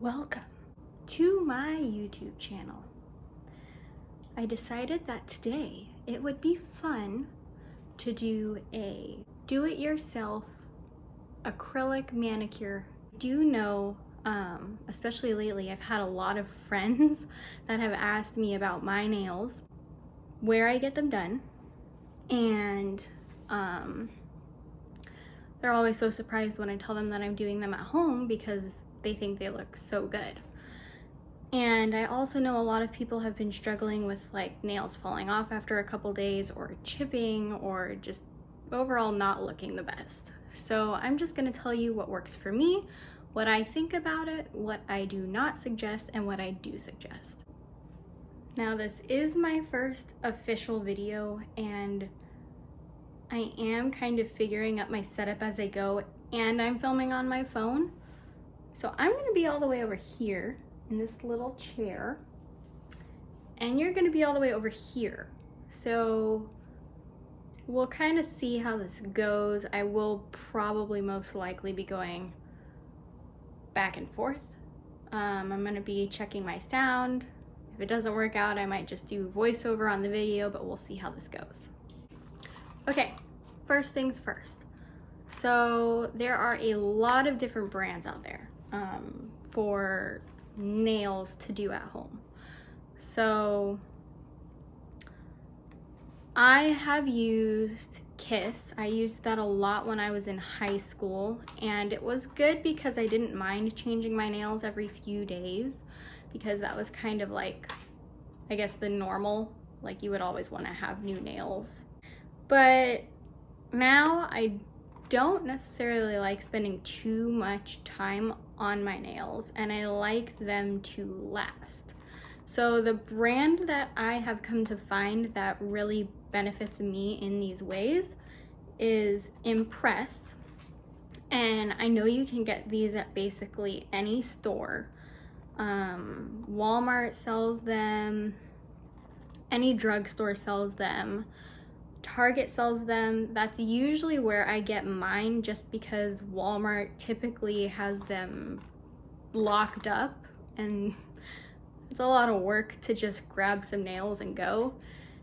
Welcome to my YouTube channel. I decided that today it would be fun to do a do-it-yourself acrylic manicure. I do know, especially lately, I've had a lot of friends that have asked me about my nails, where I get them done, and they're always so surprised when I tell them that I'm doing them at home because they think they look so good. And I also know a lot of people have been struggling with like nails falling off after a couple days, or chipping, or just overall not looking the best. So I'm just gonna tell you what works for me, what I think about it, what I do not suggest, and what I do suggest. Now this is my first official video, and I am kind of figuring out my setup as I go, and I'm filming on my phone. So I'm gonna be all the way over here in this little chair, and you're gonna be all the way over here. So we'll kind of see how this goes. I will probably most likely be going back and forth. I'm gonna be checking my sound. If it doesn't work out, I might just do voiceover on the video, but we'll see how this goes. Okay, first things first. So there are a lot of different brands out there for nails to do at home. So I have used Kiss. I used that a lot when I was in high school, and it was good because I didn't mind changing my nails every few days, because that was kind of like, I guess, the normal, like you would always want to have new nails. But now I don't necessarily like spending too much time on my nails, and I like them to last. So the brand that I have come to find that really benefits me in these ways is Impress. And I know you can get these at basically any store. Walmart sells them, any drugstore sells them, Target sells them. That's usually where I get mine, just because Walmart typically has them locked up, and it's a lot of work to just grab some nails and go.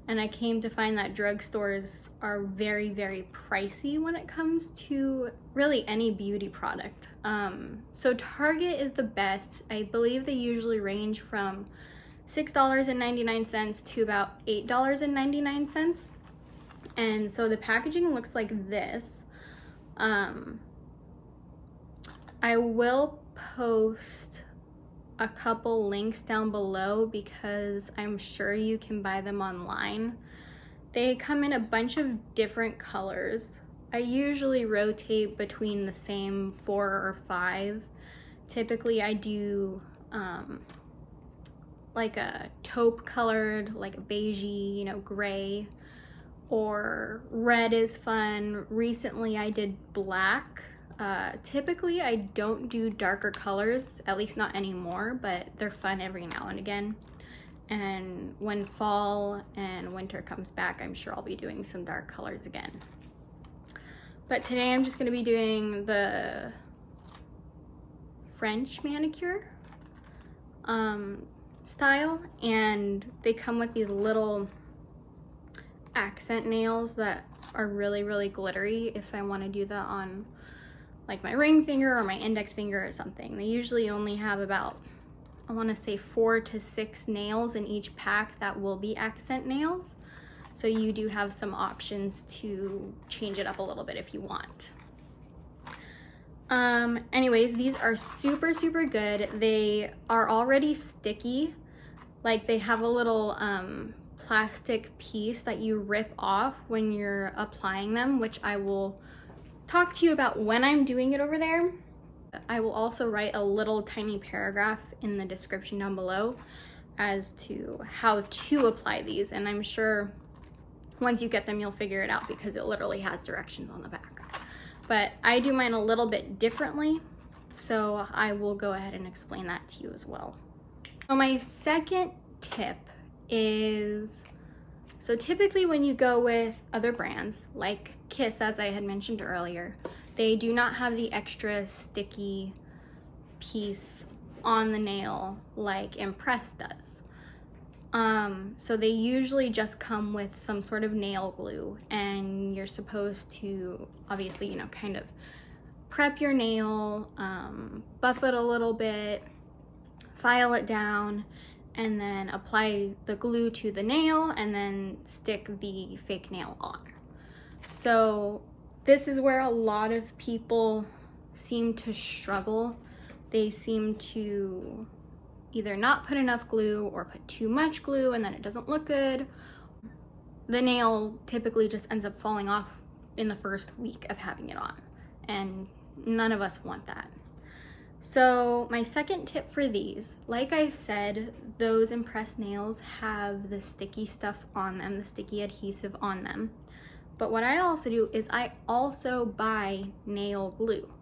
And I came to find that drugstores are very, very pricey when it comes to really any beauty product. So Target is the best. I believe they usually range from $6.99 to about $8.99. And so the packaging looks like this. I will post a couple links down below because I'm sure you can buy them online. They come in a bunch of different colors. I usually rotate between the same 4 or 5. Typically I do like a taupe colored, like a beigey, gray, or red is fun. Recently I did black. Typically I don't do darker colors, at least not anymore, but they're fun every now and again. And when fall and winter comes back, I'm sure I'll be doing some dark colors again. But today I'm just gonna be doing the French manicure style, and they come with these little accent nails that are really, really glittery if I want to do that on like my ring finger or my index finger or something. They usually only have about, I want to say 4 to 6 nails in each pack that will be accent nails. So you do have some options to change it up a little bit if you want. Anyways, these are super, super good. They are already sticky. Like they have a little plastic piece that you rip off when you're applying them, which I will talk to you about when I'm doing it over there. I will also write a little tiny paragraph in the description down below as to how to apply these, and I'm sure once you get them you'll figure it out because it literally has directions on the back. But I do mine a little bit differently, so I will go ahead and explain that to you as well. So my second tip is, so typically when you go with other brands like Kiss, as I had mentioned earlier, they do not have the extra sticky piece on the nail like Impress does. So they usually just come with some sort of nail glue, and you're supposed to obviously, kind of prep your nail, buff it a little bit, file it down, and then apply the glue to the nail and then stick the fake nail on. So this is where a lot of people seem to struggle. They seem to either not put enough glue or put too much glue, and then it doesn't look good. The nail typically just ends up falling off in the first week of having it on, and none of us want that. So my second tip for these, like I said, those Impress nails have the sticky stuff on them, the sticky adhesive on them. But what I also do is I also buy nail glue.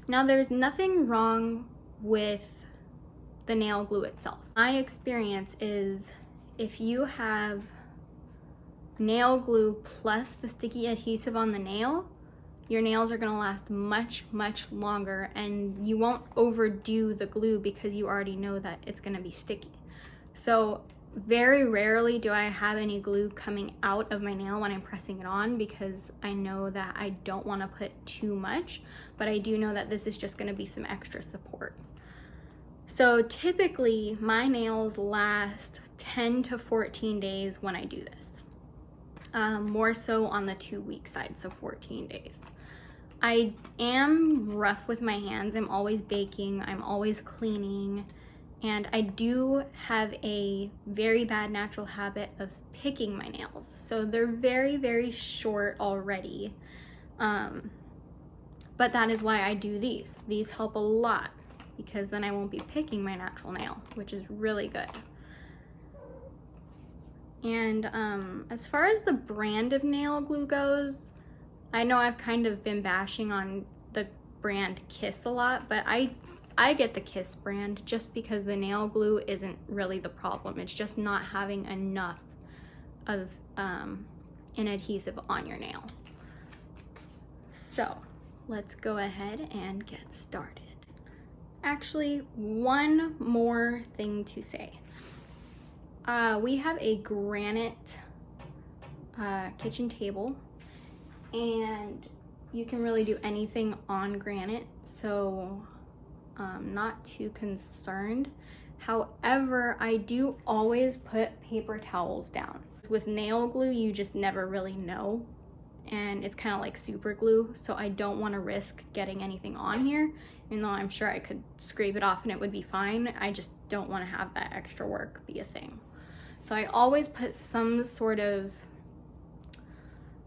Now there's nothing wrong with the nail glue itself. My experience is if you have nail glue plus the sticky adhesive on the nail, your nails are gonna last much, much longer, and you won't overdo the glue because you already know that it's gonna be sticky. So very rarely do I have any glue coming out of my nail when I'm pressing it on, because I know that I don't wanna put too much, but I do know that this is just gonna be some extra support. So typically my nails last 10 to 14 days when I do this. More so on the 2-week side, so 14 days. I am rough with my hands. I'm always baking, I'm always cleaning, and I do have a very bad natural habit of picking my nails. So they're very, very short already. But that is why I do these. These help a lot because then I won't be picking my natural nail, which is really good. And as far as the brand of nail glue goes, I know I've kind of been bashing on the brand Kiss a lot, but I get the Kiss brand just because the nail glue isn't really the problem. It's just not having enough of an adhesive on your nail. So let's go ahead and get started. Actually, one more thing to say. We have a granite kitchen table, and you can really do anything on granite, so not too concerned. However, I do always put paper towels down. With nail glue, you just never really know, and it's kind of like super glue, so I don't want to risk getting anything on here, even though I'm sure I could scrape it off and it would be fine. I just don't want to have that extra work be a thing. So I always put some sort of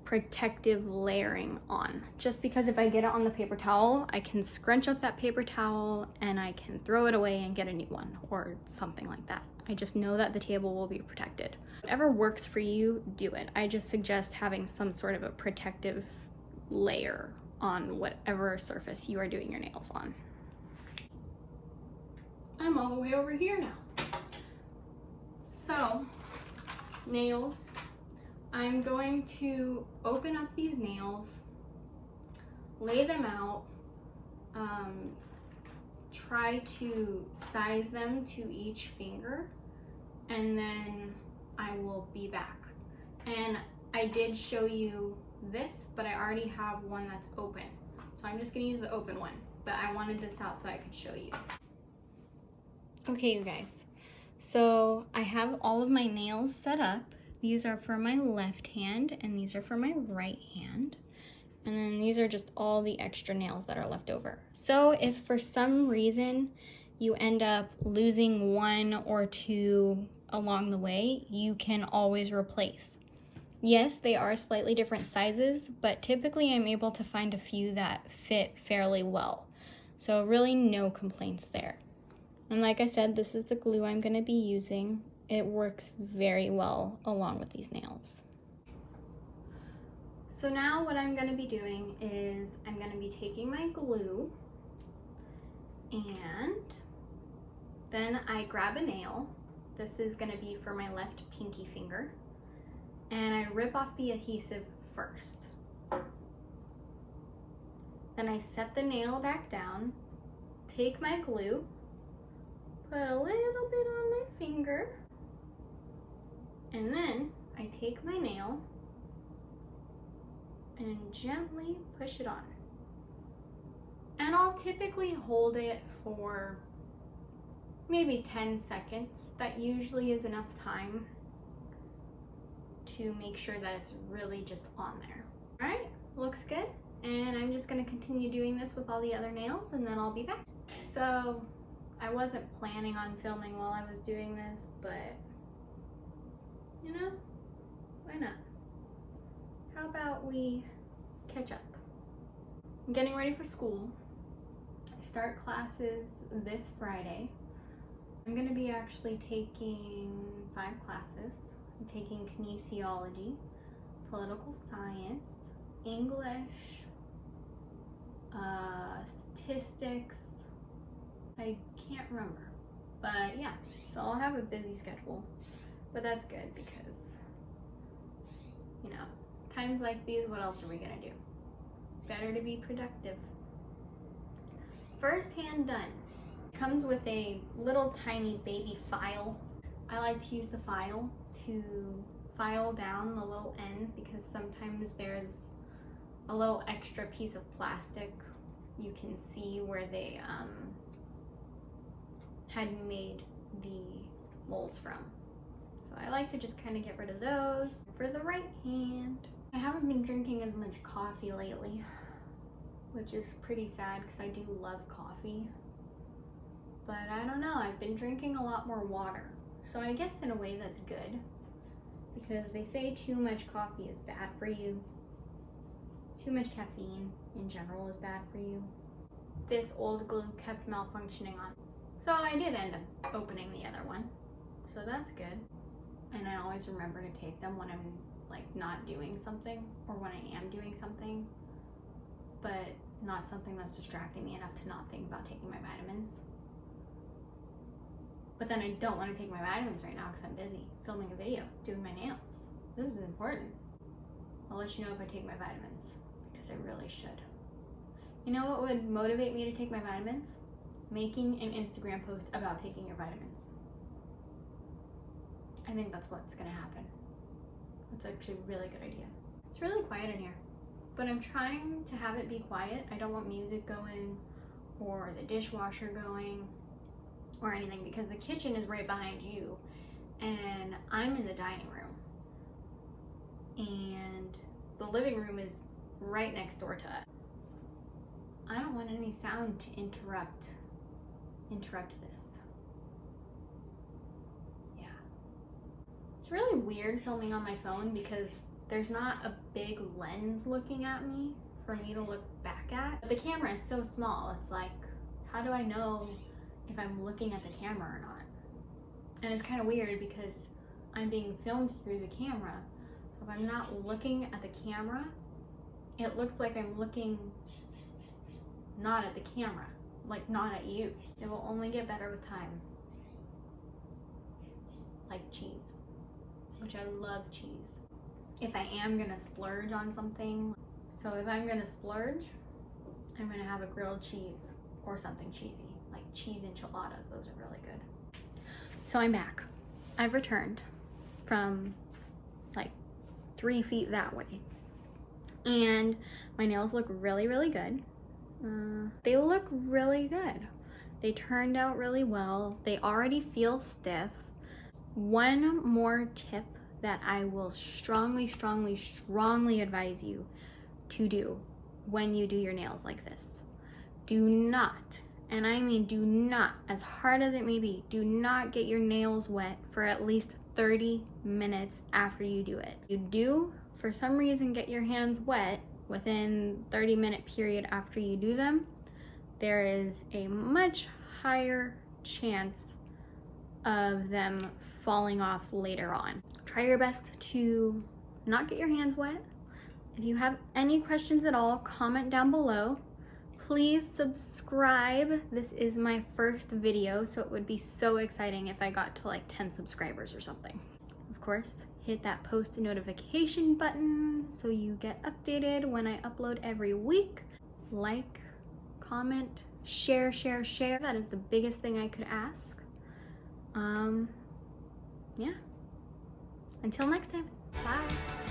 protective layering on, just because if I get it on the paper towel, I can scrunch up that paper towel and I can throw it away and get a new one or something like that. I just know that the table will be protected. Whatever works for you, do it. I just suggest having some sort of a protective layer on whatever surface you are doing your nails on. I'm all the way over here now. So, nails. I'm going to open up these nails, lay them out, try to size them to each finger, and then I will be back. And I did show you this, but I already have one that's open. So I'm just gonna use the open one, but I wanted this out so I could show you. Okay, you guys. So I have all of my nails set up. These are for my left hand and these are for my right hand. And then these are just all the extra nails that are left over. So if for some reason you end up losing one or two along the way, you can always replace. Yes, they are slightly different sizes, but typically I'm able to find a few that fit fairly well. So really no complaints there. And like I said, this is the glue I'm going to be using. It works very well along with these nails. So now what I'm going to be doing is I'm going to be taking my glue, and then I grab a nail. This is going to be for my left pinky finger, and I rip off the adhesive first. Then I set the nail back down, take my glue, put a little bit on my finger, and then I take my nail and gently push it on. And I'll typically hold it for maybe 10 seconds. That usually is enough time to make sure that it's really just on there. All right, looks good. And I'm just gonna continue doing this with all the other nails, and then I'll be back. So I wasn't planning on filming while I was doing this, but you know, why not? How about we catch up? I'm getting ready for school. I start classes this Friday. I'm gonna be actually taking 5 classes. I'm taking kinesiology, political science, English, statistics. I can't remember, but yeah, so I'll have a busy schedule, but that's good because, you know, times like these, what else are we gonna do? Better to be productive. First hand done. Comes with a little tiny baby file. I like to use the file to file down the little ends because sometimes there's a little extra piece of plastic you can see where they had made the molds from. So I like to just kind of get rid of those. For the right hand, I haven't been drinking as much coffee lately, which is pretty sad because I do love coffee. But I don't know, I've been drinking a lot more water. So I guess in a way that's good because they say too much coffee is bad for you. Too much caffeine in general is bad for you. This old glue kept malfunctioning on. So I did end up opening the other one. So that's good. And I always remember to take them when I'm like not doing something or when I am doing something, but not something that's distracting me enough to not think about taking my vitamins. But then I don't want to take my vitamins right now because I'm busy filming a video, doing my nails. This is important. I'll let you know if I take my vitamins because I really should. You know what would motivate me to take my vitamins? Making an Instagram post about taking your vitamins. I think that's what's gonna happen. That's actually a really good idea. It's really quiet in here, but I'm trying to have it be quiet. I don't want music going or the dishwasher going or anything because the kitchen is right behind you and I'm in the dining room and the living room is right next door to us. I don't want any sound to interrupt this. Yeah. It's really weird filming on my phone because there's not a big lens looking at me for me to look back at. The camera is so small, it's like, how do I know if I'm looking at the camera or not? And it's kind of weird because I'm being filmed through the camera. So if I'm not looking at the camera, it looks like I'm looking not at the camera, like not at you. It will only get better with time. Like cheese, which I love cheese. If I am gonna splurge on something, so if I'm gonna splurge, I'm gonna have a grilled cheese or something cheesy, like cheese enchiladas. Those are really good. So I'm back. I've returned from like 3 feet that way. And my nails look really, really good. They look really good. They turned out really well. They already feel stiff. One more tip that I will strongly, strongly, strongly advise you to do when you do your nails like this. Do not, and I mean do not, as hard as it may be, do not get your nails wet for at least 30 minutes after you do it. You do, for some reason, get your hands wet within 30-minute period after you do them, there is a much higher chance of them falling off later on. Try your best to not get your hands wet. If you have any questions at all, comment down below. Please subscribe. This is my first video, so it would be so exciting if I got to like 10 subscribers or something. Of course, hit that post notification button so you get updated when I upload every week. Like, comment, share. That is the biggest thing I could ask. Yeah. Until next time. Bye.